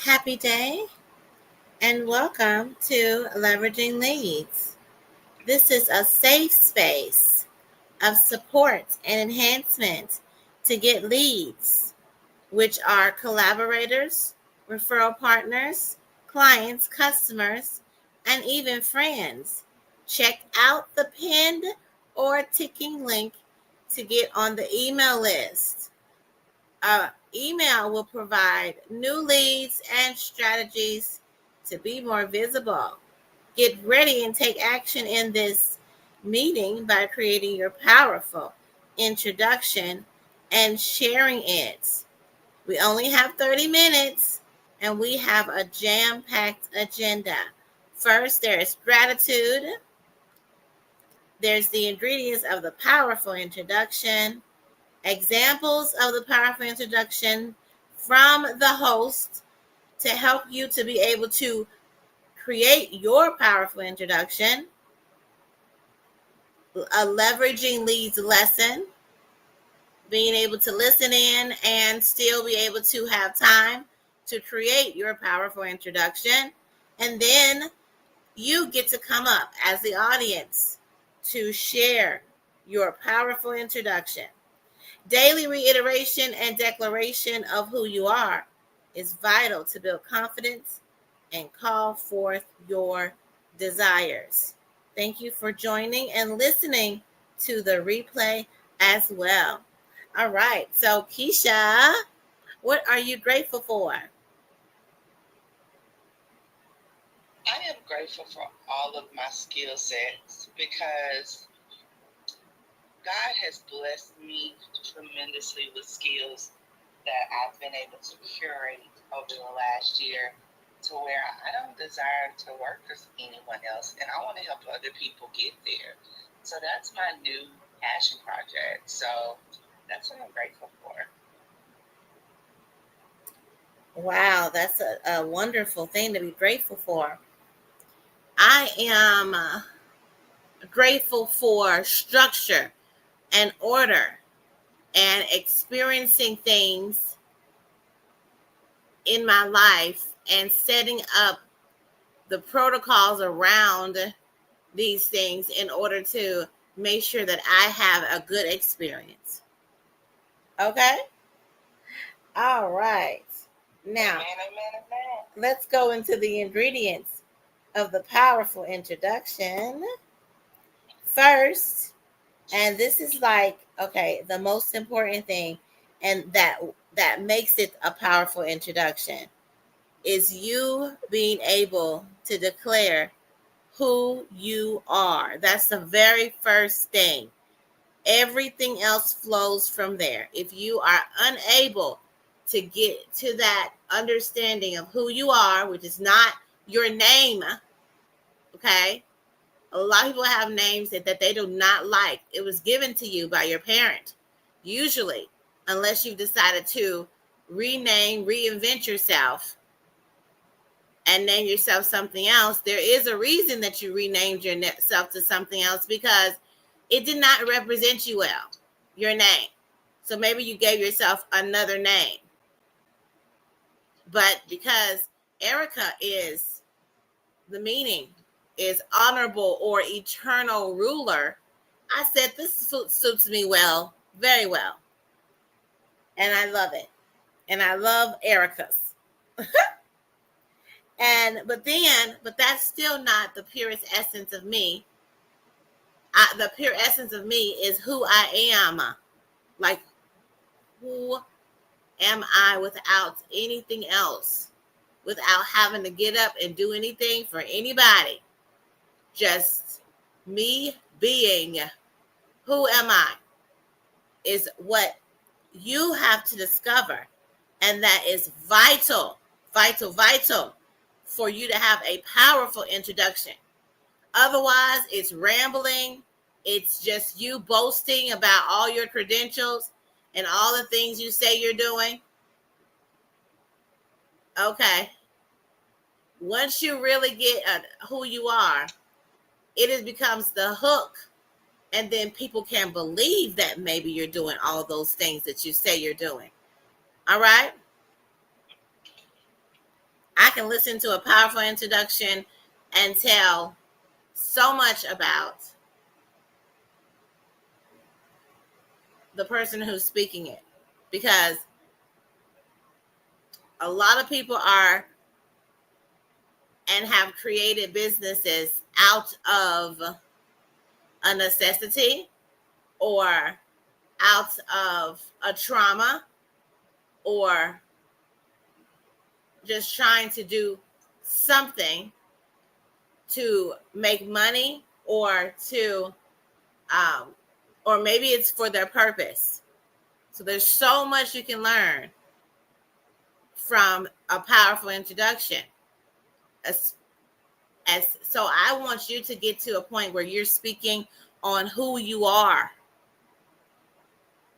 Happy day and welcome to Leveraging Leads. This is a safe space of support and enhancement to get leads, which are collaborators, referral partners, clients, customers, and even friends. Check out the pinned or ticking link to get on the email list. Email will provide new leads and strategies to be more visible. Get ready and take action in this meeting by creating your powerful introduction and sharing it. We only have 30 minutes and we have a jam packed agenda. First, there is gratitude, there's the ingredients of the powerful introduction, examples of the powerful introduction from the host to help you to be able to create your powerful introduction, a leveraging leads lesson, being able to listen in and still be able to have time to create your powerful introduction. And then you get to come up as the audience to share your powerful introduction. Daily reiteration and declaration of who you are is vital to build confidence and call forth your desires. Thank you for joining and listening to the replay as well. All right, so Keisha, what are you grateful for? I am grateful for all of my skill sets because God has blessed me tremendously with skills that I've been able to curate over the last year to where I don't desire to work for anyone else and I want to help other people get there. So that's my new passion project. So that's what I'm grateful for. Wow, that's a wonderful thing to be grateful for. I am grateful for structure and order and experiencing things in my life and setting up the protocols around these things in order to make sure that I have a good experience. Okay? All right. Now, Amen. let's go into the ingredients of the powerful introduction. First, and this is like, okay, the most important thing, and that makes it a powerful introduction, is you being able to declare who you are. That's the very first thing. Everything else flows from there. If you are unable to get to that understanding of who you are, which is not your name, okay? A lot of people have names that they do not like. It was given to you by your parent, usually, unless you've decided to rename, reinvent yourself and name yourself something else. There is a reason that you renamed yourself to something else because it did not represent you well, your name. So maybe you gave yourself another name. But because Erica is, the meaning is honorable or eternal ruler, I said this suits me well, very well. And I love it. And I love Erica's. But that's still not the purest essence of me. The pure essence of me is who I am. Like, who am I without anything else? Without having to get up and do anything for anybody. Just me being. Who am I? Is what you have to discover. And that is vital for you to have a powerful introduction. Otherwise, it's rambling. It's just you boasting about all your credentials and all the things you say you're doing. Okay. Once you really get who you are, it becomes the hook. And then people can believe that maybe you're doing all those things that you say you're doing. All right? I can listen to a powerful introduction and tell so much about the person who's speaking it, because a lot of people are and have created businesses out of a necessity or out of a trauma or just trying to do something to make money um, or maybe it's for their purpose. So there's so much you can learn from a powerful introduction. As so I want you to get to a point where you're speaking on who you are,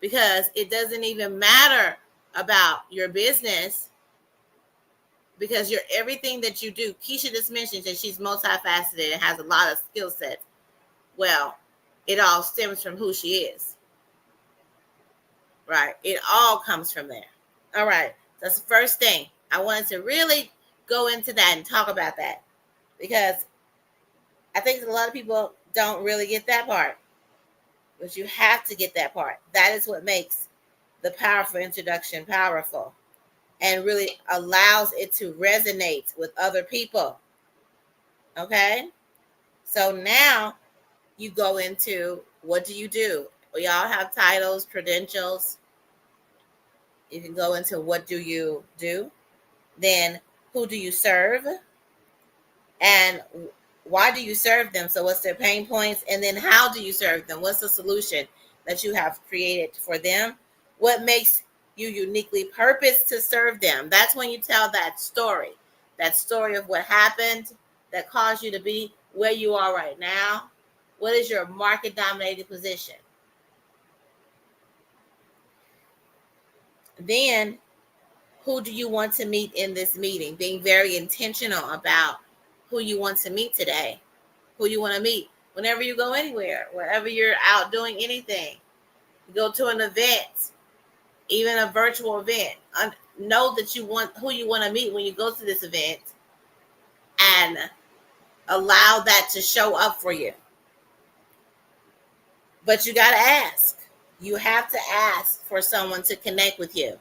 because it doesn't even matter about your business, because you're everything that you do. Keisha just mentioned that she's multifaceted and has a lot of skill sets. Well, it all stems from who she is, right? It all comes from there. All right, that's the first thing I wanted to really go into that and talk about that, because I think a lot of people don't really get that part, but you have to get that part. That is what makes the powerful introduction powerful and really allows it to resonate with other people. Okay? So now you go into, what do you do? We all have titles, credentials. You can go into, what do you do? Then, who do you serve? And why do you serve them? So what's their pain points? And then how do you serve them? What's the solution that you have created for them? What makes you uniquely purposed to serve them? That's when you tell that story of what happened that caused you to be where you are right now. What is your market dominated position? Then, who do you want to meet in this meeting? Being very intentional about who you want to meet today, who you want to meet whenever you go anywhere, wherever you're out doing anything. You go to an event, even a virtual event. Know that you want who you want to meet when you go to this event, and allow that to show up for you. But you got to ask. You have to ask for someone to connect with you,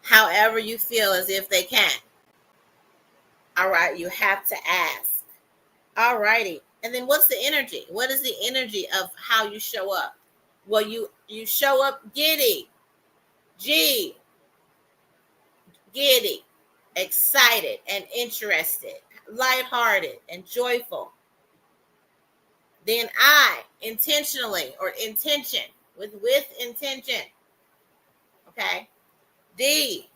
however you feel as if they can. All right, you have to ask. All righty. And then what's the energy? What is the energy of how you show up? Well, you show up giddy, G, giddy, excited and interested, lighthearted and joyful. Then I, intentionally, or intention, with intention. Okay. D,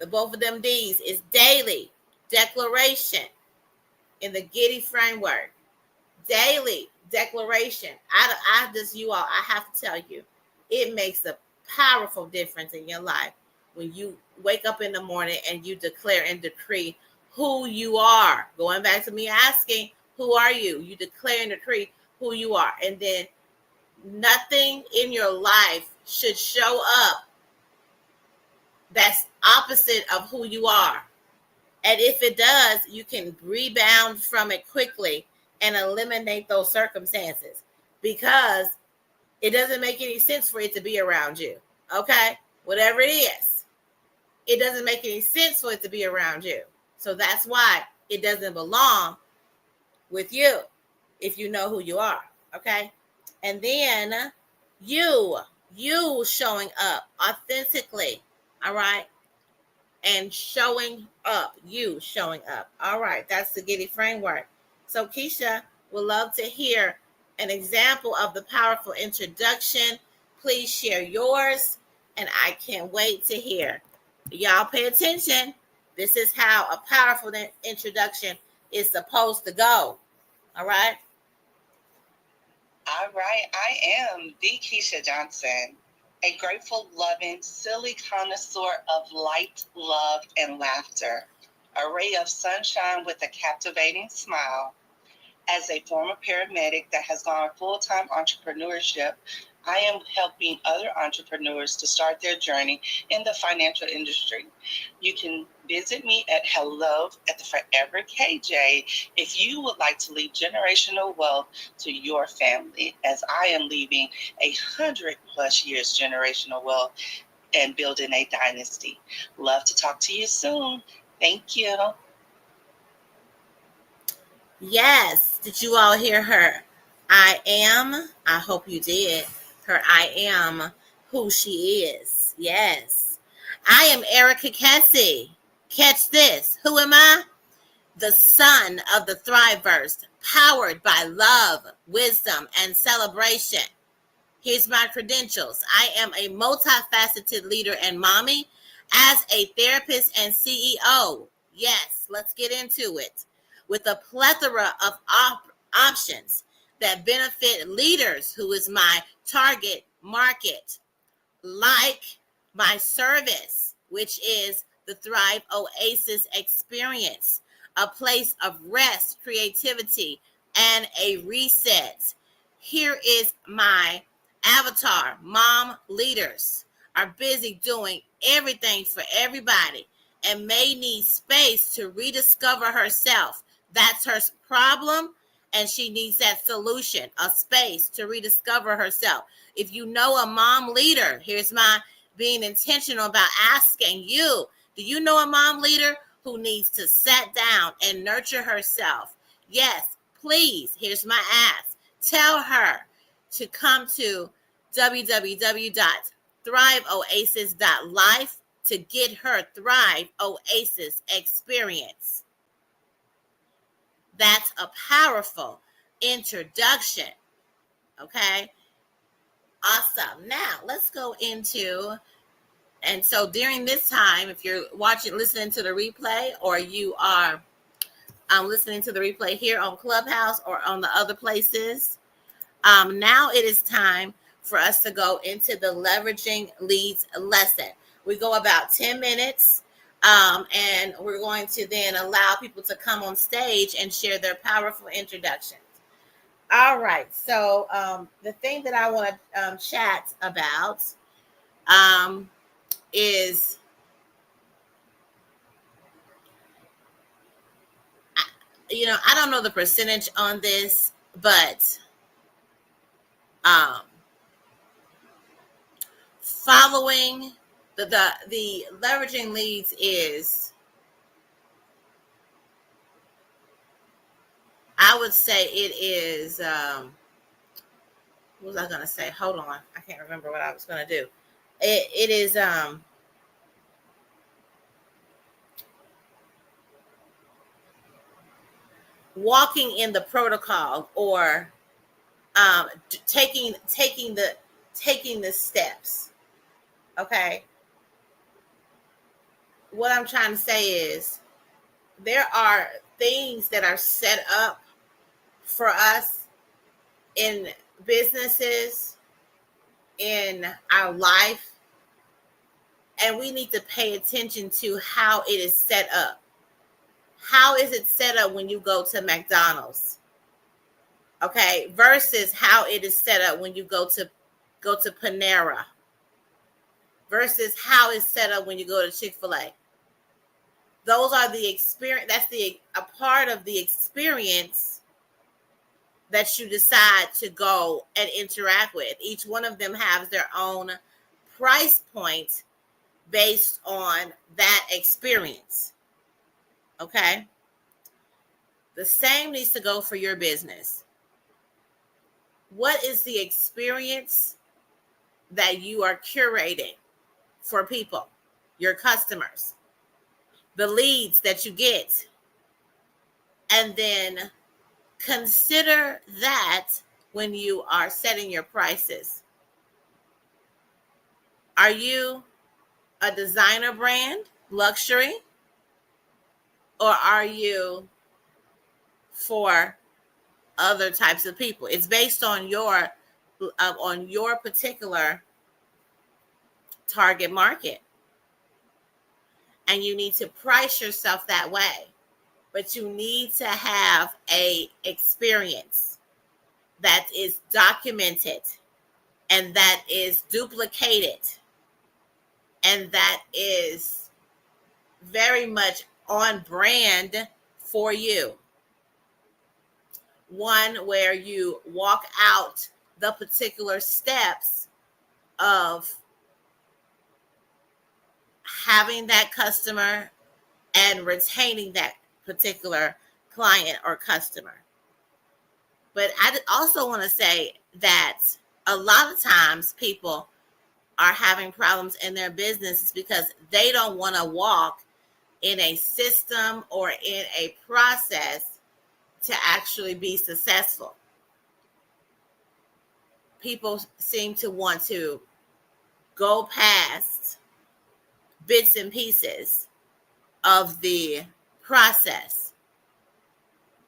the both of them D's is daily, declaration in the giddy framework. Daily declaration. I just, you all, I have to tell you, it makes a powerful difference in your life when you wake up in the morning and you declare and decree who you are. Going back to me asking, who are you? You declare and decree who you are. And then nothing in your life should show up that's opposite of who you are. And if it does, you can rebound from it quickly and eliminate those circumstances, because it doesn't make any sense for it to be around you. Okay? Whatever it is, it doesn't make any sense for it to be around you. So that's why it doesn't belong with you if you know who you are. Okay? And then you showing up authentically. All right? And showing up, you showing up. All right, that's the Giddy framework. So Keisha would love to hear an example of the powerful introduction. Please share yours, and I can't wait to hear. Y'all pay attention. This is how a powerful introduction is supposed to go. All right? All right, I am the Keisha Johnson, a grateful, loving, silly connoisseur of light, love, and laughter, a ray of sunshine with a captivating smile. As a former paramedic that has gone full-time entrepreneurship I am helping other entrepreneurs to start their journey in the financial industry. You can visit me at hello at the Forever KJ if you would like to leave generational wealth to your family, as I am leaving 100+ years generational wealth and building a dynasty. Love to talk to you soon. Thank you. Yes. Did you all hear her? I hope you did. Her I am who she is. Yes. I am Erica Kessie. Catch this. Who am I? The son of the Thriveverse, powered by love, wisdom, and celebration. Here's my credentials. I am a multifaceted leader and mommy, as a therapist and CEO. Yes, let's get into it. With a plethora of options that benefit leaders, who is my target market, like my service, which is the Thrive Oasis experience, a place of rest, creativity, and a reset. Here is my avatar. Mom leaders are busy doing everything for everybody and may need space to rediscover herself. That's her problem, and she needs that solution, a space to rediscover herself. If you know a mom leader, here's my being intentional about asking you, do you know a mom leader who needs to sit down and nurture herself? Yes, please, here's my ask. Tell her to come to www.thriveoasis.life to get her Thrive Oasis experience. That's a powerful introduction. Okay. Awesome. Now let's go into, and so during this time, if you're watching, listening to the replay, or you are listening to the replay here on Clubhouse or on the other places, now it is time for us to go into the leveraging leads lesson. We go about 10 minutes, and we're going to then allow people to come on stage and share their powerful introductions. All right. So the thing that I want to chat about um, is, I don't know the percentage on this, but um, following the leveraging leads is, I would say it is, what was I going to say? Hold on. I can't remember what I was going to do. It is walking in the protocol, or taking the steps. Okay. What I'm trying to say is, there are things that are set up for us in businesses, in our life, and we need to pay attention to how it is set up. How is it set up when you go to McDonald's? Okay, versus how it is set up when you go to Panera, versus how it's set up when you go to Chick-fil-A. Those are the experience. That's a part of the experience that you decide to go and interact with. Each one of them has their own price point based on that experience. Okay. The same needs to go for your business. What is the experience that you are curating for people, your customers, the leads that you get? And then consider that when you are setting your prices. Are you a designer brand, luxury, or are you for other types of people? It's based on your particular target market, and you need to price yourself that way. But you need to have a experience that is documented, and that is duplicated and that is very much on brand for you. One where you walk out the particular steps of having that customer and retaining that particular client or customer. But I also want to say that a lot of times people are having problems in their businesses because they don't want to walk in a system or in a process to actually be successful. People seem to want to go past bits and pieces of the process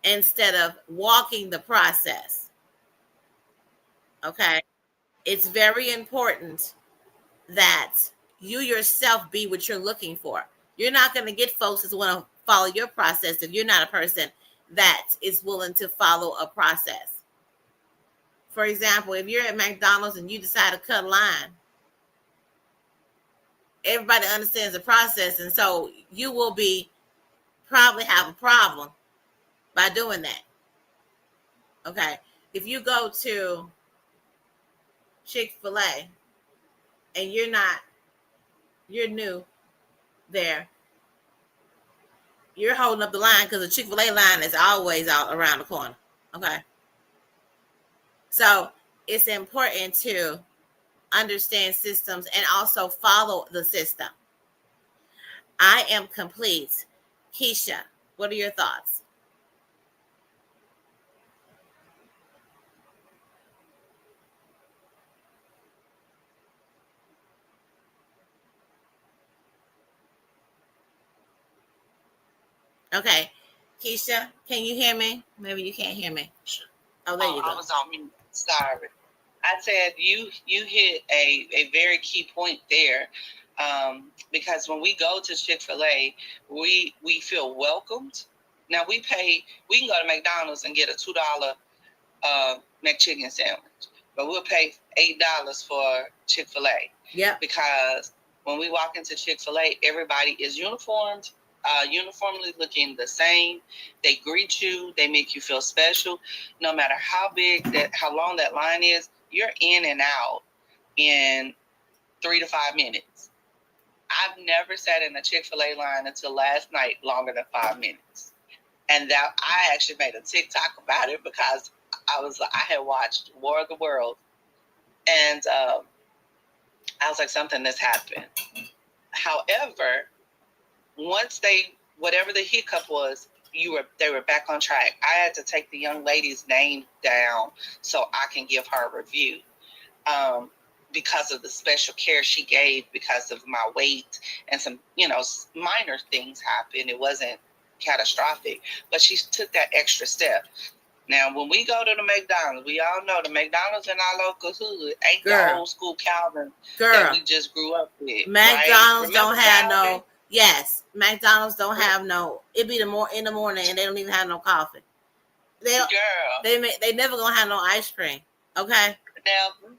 instead of walking the process. Okay. It's very important that you yourself be what you're looking for. You're not going to get folks that want to follow your process if you're not a person that is willing to follow a process. For example, if you're at McDonald's and you decide to cut a line, everybody understands the process, and so you will be probably have a problem by doing that. Okay. If you go to Chick-fil-A and you're new there, you're holding up the line because the Chick-fil-A line is always out around the corner. Okay. So it's important to understand systems and also follow the system. I am complete. Keisha, what are your thoughts? Okay. Keisha, can you hear me? Maybe you can't hear me. Oh, there you go. I was on mute. Sorry. I said you hit a very key point there, because when we go to Chick-fil-A, we feel welcomed. Now we can go to McDonald's and get a $2 McChicken sandwich, but we'll pay $8 for Chick-fil-A. Yeah. Because when we walk into Chick-fil-A, everybody is uniformly looking the same. They greet you. They make you feel special. No matter how long that line is, you're in and out in 3 to 5 minutes. I've never sat in a Chick-fil-A line until last night longer than 5 minutes. And that I actually made a TikTok about it because I had watched War of the World, and I was like, something has happened. However, once whatever the hiccup was, they were back on track. I had to take the young lady's name down so I can give her a review, because of the special care she gave because of my weight and some, minor things happened. It wasn't catastrophic, but she took that extra step. Now, when we go to the McDonald's, we all know the McDonald's in our local hood ain't the old school Calvin that we just grew up with. McDonald's right? don't have Calvin? Yes, McDonald's don't have no. It be in the morning and they don't even have no coffee. They never gonna have no ice cream. Okay. Never.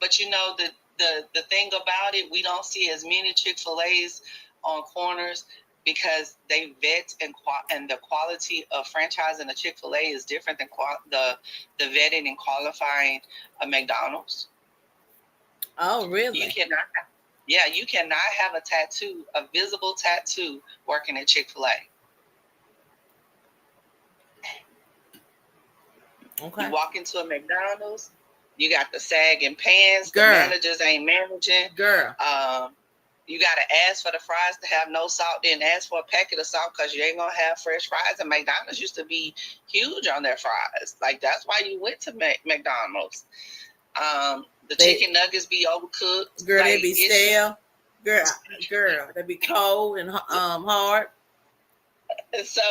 But the thing about it, we don't see as many Chick-fil-A's on corners because they vet and the quality of franchising a Chick-fil-A is different than the vetting and qualifying a McDonald's. Oh, really? You cannot have a visible tattoo working at Chick-fil-A. Okay. You walk into a McDonald's, you got the sagging pants, the managers ain't managing. You got to ask for the fries to have no salt, then ask for a packet of salt because you ain't going to have fresh fries. And McDonald's used to be huge on their fries. Like, that's why you went to McDonald's. The chicken nuggets be overcooked. Girl, they be stale. Girl, they be cold and hard. And so,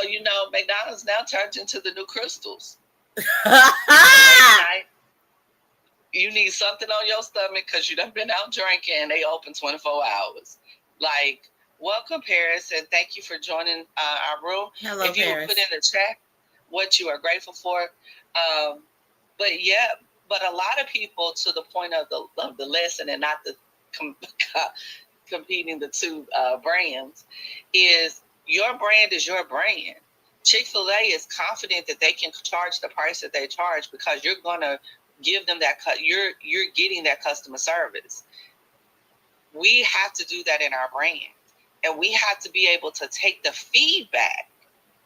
McDonald's now turns into the new Crystals. You need something on your stomach because you done been out drinking and they open 24 hours. Like, welcome, Paris, and thank you for joining our room. Hello, if you Paris. Would put in the chat what you are grateful for. But yeah, But a lot of people, to the point of the lesson, and not the competing the two brands, is your brand is your brand. Chick-fil-A is confident that they can charge the price that they charge because you're gonna give them that you're getting that customer service. We have to do that in our brand, and we have to be able to take the feedback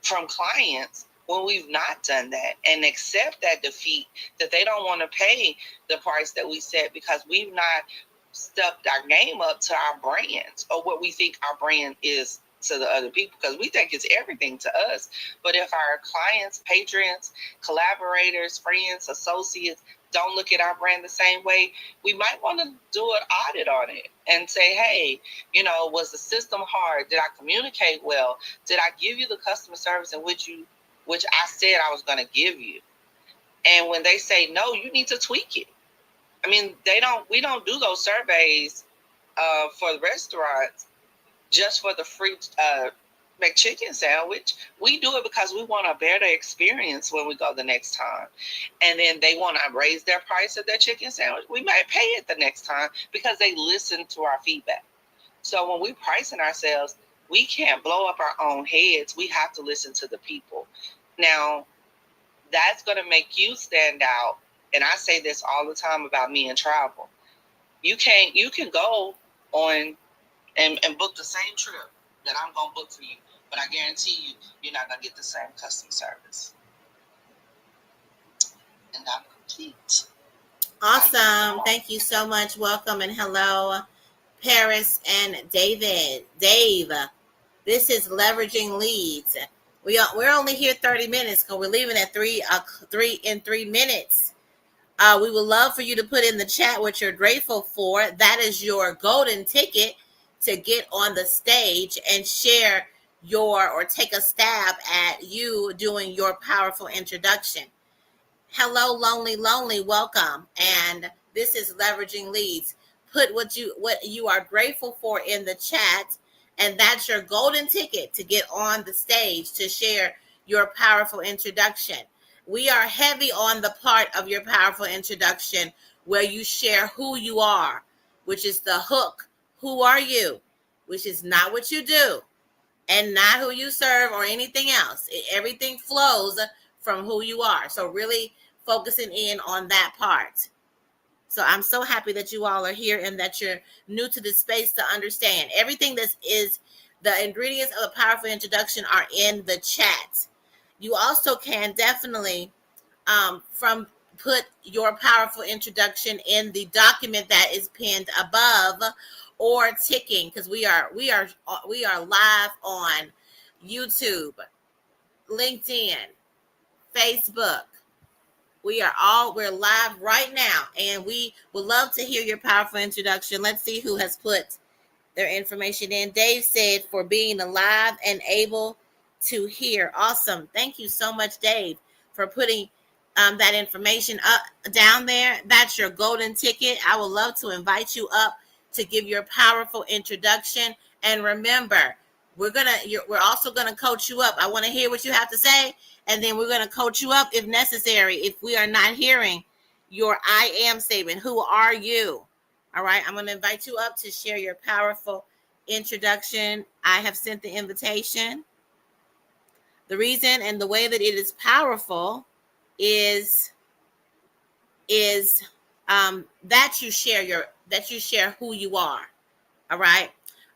from clients when we've not done that and accept that defeat, that they don't want to pay the price that we set because we've not stepped our game up to our brands or what we think our brand is to the other people, because we think it's everything to us. But if our clients, patrons, collaborators, friends, associates don't look at our brand the same way, we might want to do an audit on it and say, hey, was the system hard? Did I communicate well? Did I give you the customer service in which I said I was going to give you? And when they say no, you need to tweak it. I mean, we don't do those surveys for the restaurants just for the free McChicken sandwich. We do it because we want a better experience when we go the next time. And then they want to raise their price of their chicken sandwich. We might pay it the next time because they listen to our feedback. So when we're pricing ourselves, we can't blow up our own heads. We have to listen to the people. Now, that's going to make you stand out. And I say this all the time about me and travel. You can go on and book the same trip that I'm going to book for you, but I guarantee you're not going to get the same customer service. And I'm complete. Awesome. Thank you so much. Welcome and hello, Paris and David. Dave, this is Leveraging Leads. We're only here 30 minutes because we're leaving at 3 minutes. We would love for you to put in the chat what you're grateful for. That is your golden ticket to get on the stage and share or take a stab at you doing your powerful introduction. Hello, lonely, welcome. And this is Leveraging Leads. Put what you are grateful for in the chat, and that's your golden ticket to get on the stage to share your powerful introduction. We are heavy on the part of your powerful introduction where you share who you are, which is the hook. Who are you? Which is not what you do and not who you serve or anything else. Everything flows from who you are. So really focusing in on that part. So I'm so happy that you all are here and that you're new to this space to understand. Everything that is the ingredients of a powerful introduction are in the chat. You also can definitely put your powerful introduction in the document that is pinned above or ticking, because we are live on YouTube, LinkedIn, Facebook. We're live right now, and we would love to hear your powerful introduction. Let's see who has put their information in. Dave said, for being alive and able to hear. Awesome. Thank you so much, Dave, for putting that information down there. That's your golden ticket. I would love to invite you up to give your powerful introduction. And remember, we're also gonna coach you up. I want to hear what you have to say, and then we're gonna coach you up if necessary. If we are not hearing your I am statement, who are you? All right, I'm gonna invite you up to share your powerful introduction. I have sent the invitation. The reason and the way that it is powerful is that you share who you are. All right.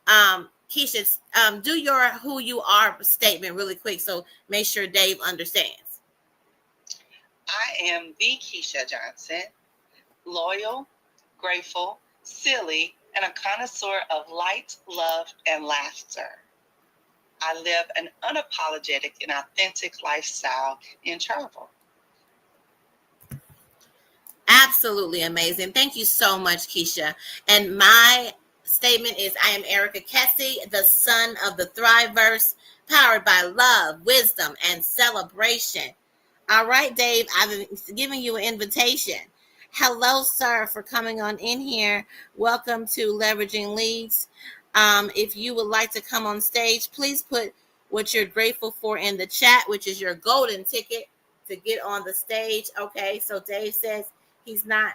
Keisha, do your who you are statement really quick, so make sure Dave understands. I am the Keisha Johnson, loyal, grateful, silly, and a connoisseur of light, love, and laughter. I live an unapologetic and authentic lifestyle in travel. Absolutely amazing. Thank you so much, Keisha. And my statement is, I am Erica Kessie, the son of the Thriveverse, powered by love, wisdom, and celebration. All right, Dave, I've been giving you an invitation. Hello, sir, for coming on in here. Welcome to Leveraging Leads. If you would like to come on stage, please put what you're grateful for in the chat, which is your golden ticket to get on the stage. Okay, so Dave says He's not.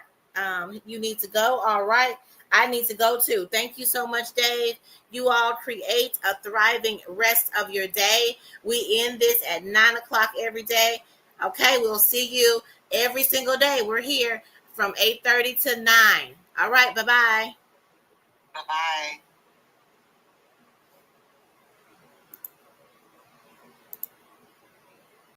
You need to go. All right. I need to go too. Thank you so much, Dave. You all create a thriving rest of your day. We end this at 9 o'clock every day. Okay. We'll see you every single day. We're here from 8:30 to 9. All right. Bye bye. Bye bye.